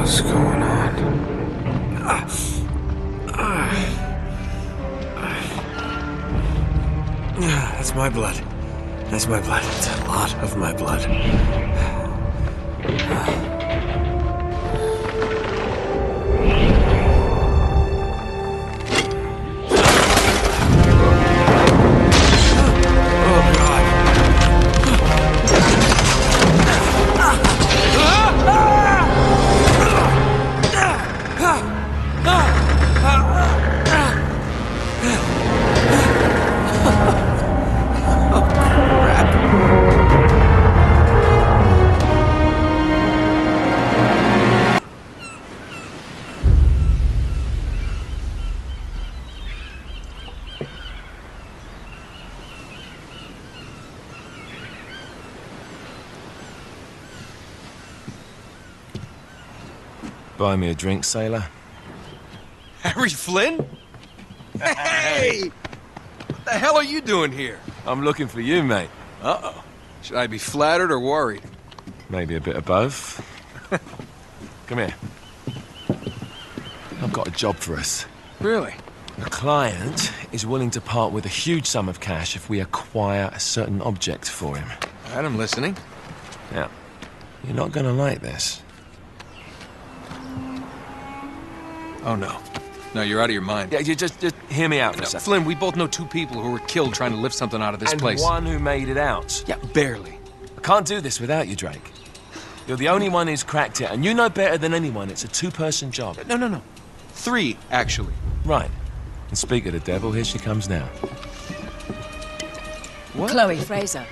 What's going on? That's my blood. That's my blood. It's a lot of my blood. Buy me a drink, sailor. Harry Flynn? Hey! What the hell are you doing here? I'm looking for you, mate. Uh-oh. Should I be flattered or worried? Maybe a bit of both. Come here. I've got a job for us. Really? A client is willing to part with a huge sum of cash if we acquire a certain object for him. All right, I'm listening. Now, you're not gonna like this. Oh, no. No, you're out of your mind. Yeah, you just hear me out for a second. Flynn, we both know two people who were killed trying to lift something out of this place. And one who made it out. Yeah, barely. I can't do this without you, Drake. You're the only one who's cracked it, and you know better than anyone it's a two-person job. No. 3, actually. Right. And speak of the devil, here she comes now. What? Chloe Fraser.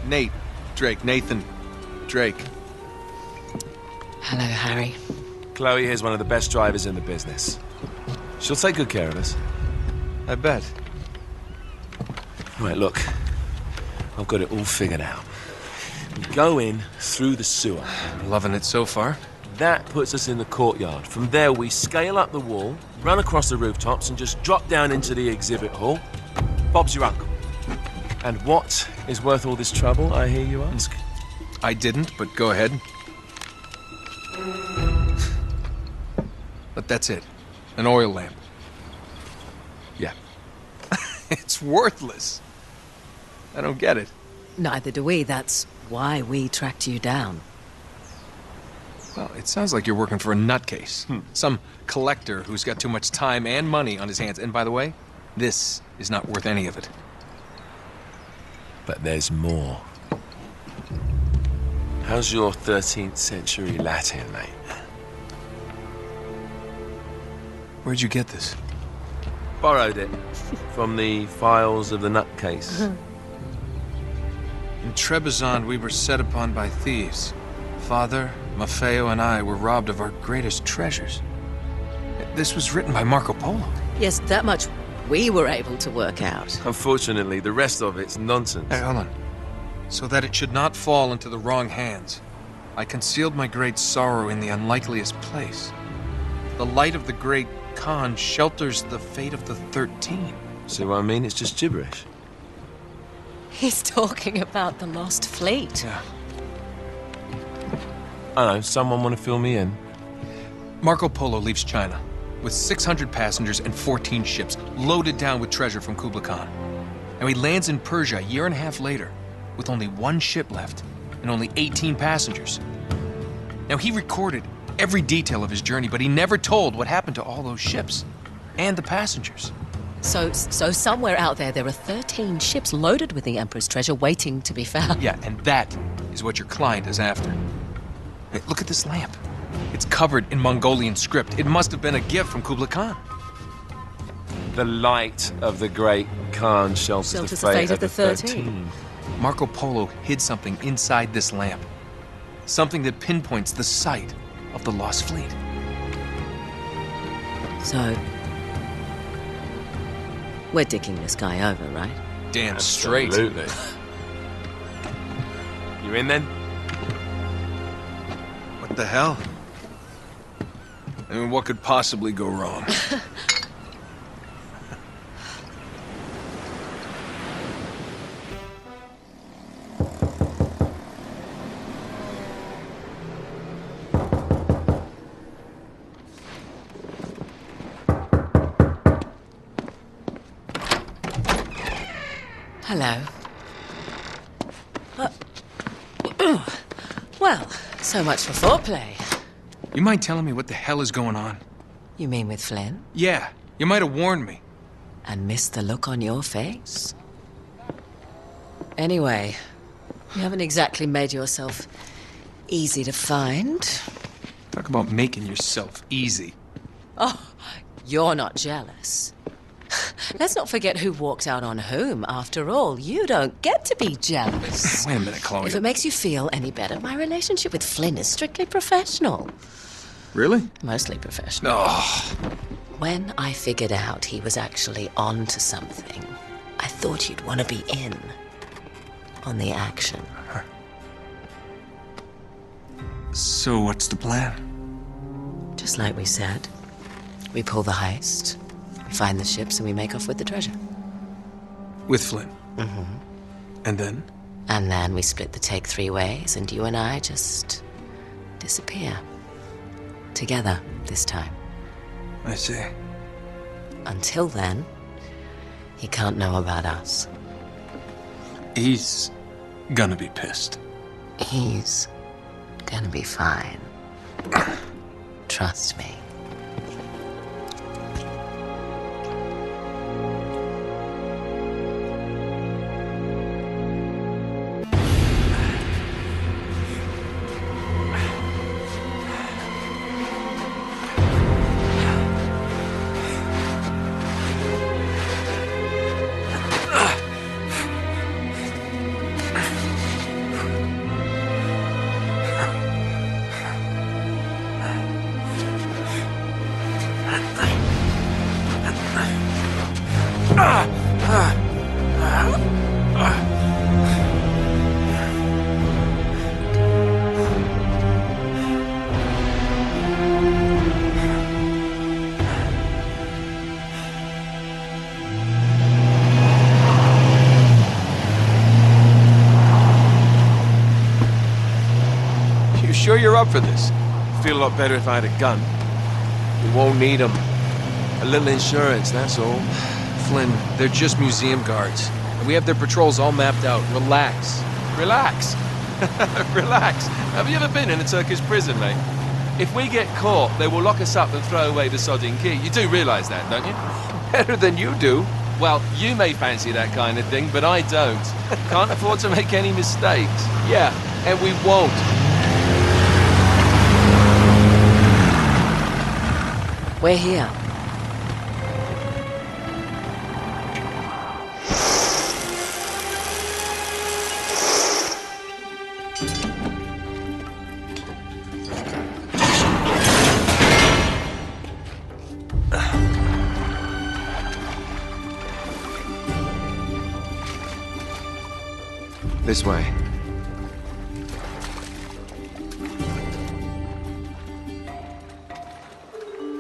Nate. Drake. Nathan. Drake. Hello, Harry. Chloe here's one of the best drivers in the business. She'll take good care of us. I bet. Right, look. I've got it all figured out. We go in through the sewer. Loving it so far. That puts us in the courtyard. From there, we scale up the wall, run across the rooftops, and just drop down into the exhibit hall. Bob's your uncle. And what is worth all this trouble, I hear you ask? I didn't, but go ahead. But that's it. An oil lamp. Yeah. It's worthless. I don't get it. Neither do we. That's why we tracked you down. Well, it sounds like you're working for a nutcase. Some collector who's got too much time and money on his hands. And by the way, this is not worth any of it. But there's more. How's your 13th century Latin, mate? Where'd you get this? Borrowed it from the files of the nutcase. In Trebizond, we were set upon by thieves. Father, Maffeo, and I were robbed of our greatest treasures. This was written by Marco Polo. Yes, that much we were able to work out. Unfortunately, the rest of it's nonsense. Hey, hold on. So that it should not fall into the wrong hands, I concealed my great sorrow in the unlikeliest place. The light of the great Khan shelters the fate of the 13. See what I mean? It's just gibberish. He's talking about the lost fleet. Yeah. I know, someone want to fill me in? Marco Polo leaves China with 600 passengers and 14 ships loaded down with treasure from Kublai Khan. And he lands in Persia a year and a half later with only 1 ship left and only 18 passengers. Now, he recorded every detail of his journey, but he never told what happened to all those ships and the passengers. So somewhere out there are 13 ships loaded with the Emperor's treasure waiting to be found. Yeah, and that is what your client is after. Hey, look at this lamp. It's covered in Mongolian script. It must have been a gift from Kublai Khan. The light of the great Khan shelters the fate of the 13. Marco Polo hid something inside this lamp. Something that pinpoints the site of the lost fleet. So, we're dicking this guy over, right? Damn straight. Absolutely. You in then? What the hell? I mean, what could possibly go wrong? Hello. Well, so much for foreplay. You mind telling me what the hell is going on? You mean with Flynn? Yeah, you might have warned me. And missed the look on your face? Anyway, you haven't exactly made yourself easy to find. Talk about making yourself easy. Oh, you're not jealous. Let's not forget who walked out on whom. After all, you don't get to be jealous. Wait a minute, Chloe. If it makes you feel any better, my relationship with Flynn is strictly professional. Really? Mostly professional. Oh. When I figured out he was actually on to something, I thought you'd want to be in on the action. So what's the plan? Just like we said. We pull the heist, we find the ships, and we make off with the treasure. With Flynn? Mm-hmm. And then? And then we split the take 3 ways, and you and I just disappear. Together, this time. I see. Until then, he can't know about us. He's gonna be pissed. He's gonna be fine. Trust me. Sure you're up for this? Feel a lot better if I had a gun. We won't need them. A little insurance, that's all. Flynn, they're just museum guards. And we have their patrols all mapped out. Relax. Relax. Relax. Have you ever been in a Turkish prison, mate? If we get caught, they will lock us up and throw away the sodding key. You do realise that, don't you? Better than you do. Well, you may fancy that kind of thing, but I don't. Can't afford to make any mistakes. Yeah, and we won't. We're here. This way.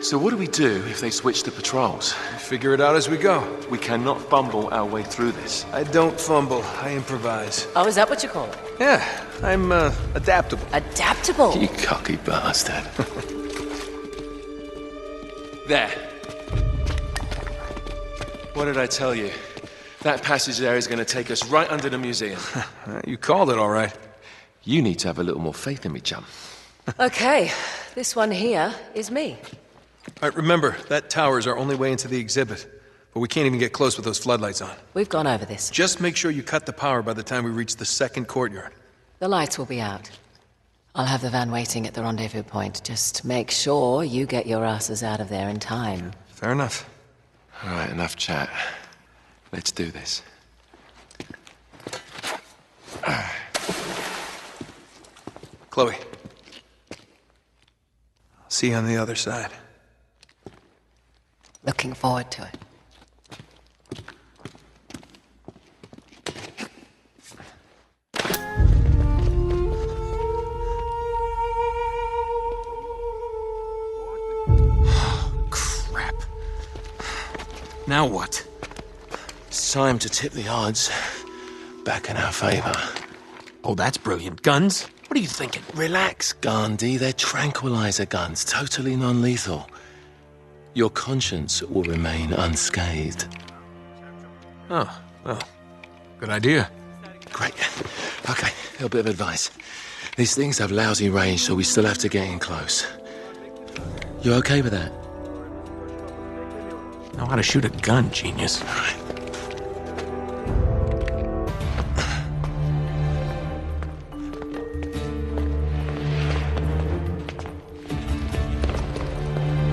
So what do we do if they switch the patrols? Figure it out as we go. We cannot fumble our way through this. I don't fumble. I improvise. Oh, is that what you call it? Yeah, I'm adaptable. Adaptable. You cocky bastard. There. What did I tell you? That passage there is going to take us right under the museum. You called it all right. You need to have a little more faith in me, chum. Okay, this one here is me. All right, remember, that tower is our only way into the exhibit. But we can't even get close with those floodlights on. We've gone over this. Just make sure you cut the power by the time we reach the second courtyard. The lights will be out. I'll have the van waiting at the rendezvous point. Just make sure you get your asses out of there in time. Fair enough. All right, enough chat. Let's do this. Chloe. I'll see you on the other side. Looking forward to it. Crap. Now what? It's time to tip the odds back in our favor. Oh, that's brilliant. Guns? What are you thinking? Relax, Gandhi. They're tranquilizer guns, totally non-lethal. Your conscience will remain unscathed. Oh, well. Good idea. Great. Okay, a little bit of advice. These things have lousy range, so we still have to get in close. You okay with that? Know how to shoot a gun, genius. All right.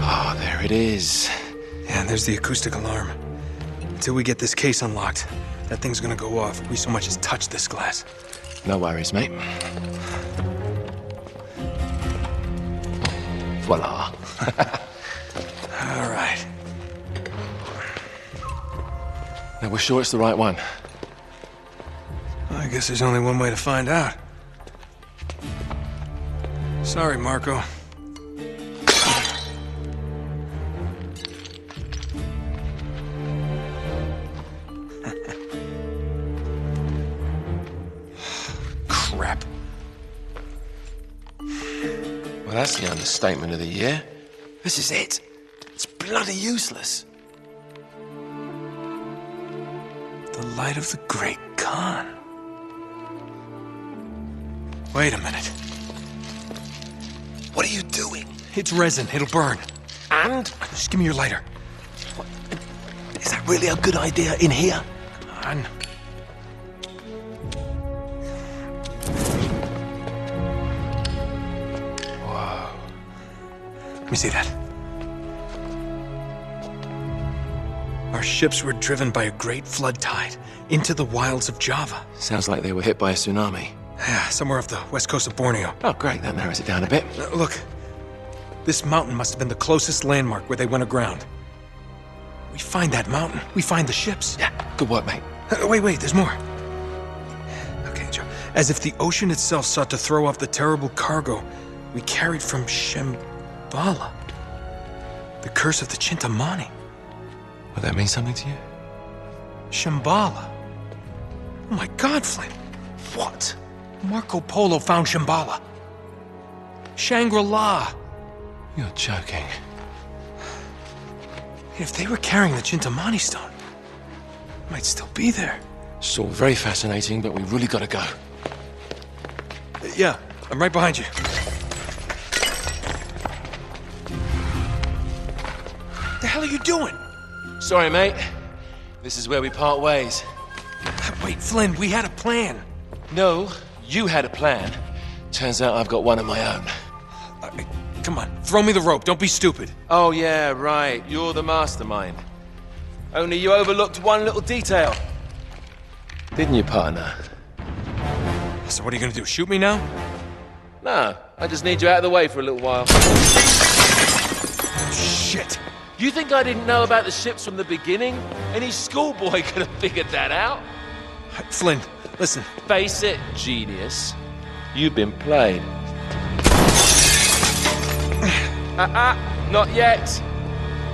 Oh, there it is. Yeah, there's the acoustic alarm. Until we get this case unlocked, that thing's gonna go off if we so much as touch this glass. No worries, mate. Voila. All right. Now, we're sure it's the right one. Well, I guess there's only one way to find out. Sorry, Marco. Crap. Well, that's the understatement of the year. This is it. It's bloody useless. The light of the Great Khan. Wait a minute. What are you doing? It's resin. It'll burn. And? Just give me your lighter. Is that really a good idea in here? Come on. Whoa. Let me see that. Our ships were driven by a great flood tide into the wilds of Java. Sounds like they were hit by a tsunami. Yeah, somewhere off the west coast of Borneo. Oh, great. That narrows it down a bit. Look, this mountain must have been the closest landmark where they went aground. We find that mountain, we find the ships. Yeah, good work, mate. Wait, there's more. Okay, Joe. As if the ocean itself sought to throw off the terrible cargo we carried from Shambhala. The curse of the Chintamani. Will that mean something to you? Shambhala. Oh my God, Flynn. What? Marco Polo found Shambhala. Shangri-La. You're joking. If they were carrying the Chintamani stone, it might still be there. It's all very fascinating, but we really gotta go. Yeah, I'm right behind you. The hell are you doing? Sorry, mate. This is where we part ways. Wait, Flynn, we had a plan. No, you had a plan. Turns out I've got one of my own. Come on, throw me the rope. Don't be stupid. Oh, yeah, right. You're the mastermind. Only you overlooked one little detail. Didn't you, partner? So what are you gonna do, shoot me now? No, I just need you out of the way for a little while. Shit. You think I didn't know about the ships from the beginning? Any schoolboy could have figured that out. Flynn, listen. Face it, genius. You've been played. Not yet.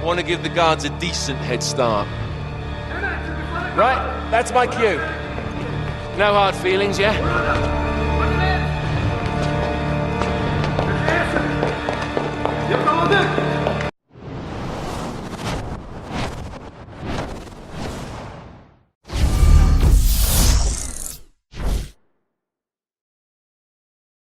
I want to give the guards a decent head start. Right, that's my cue. No hard feelings, yeah? Yakaladık!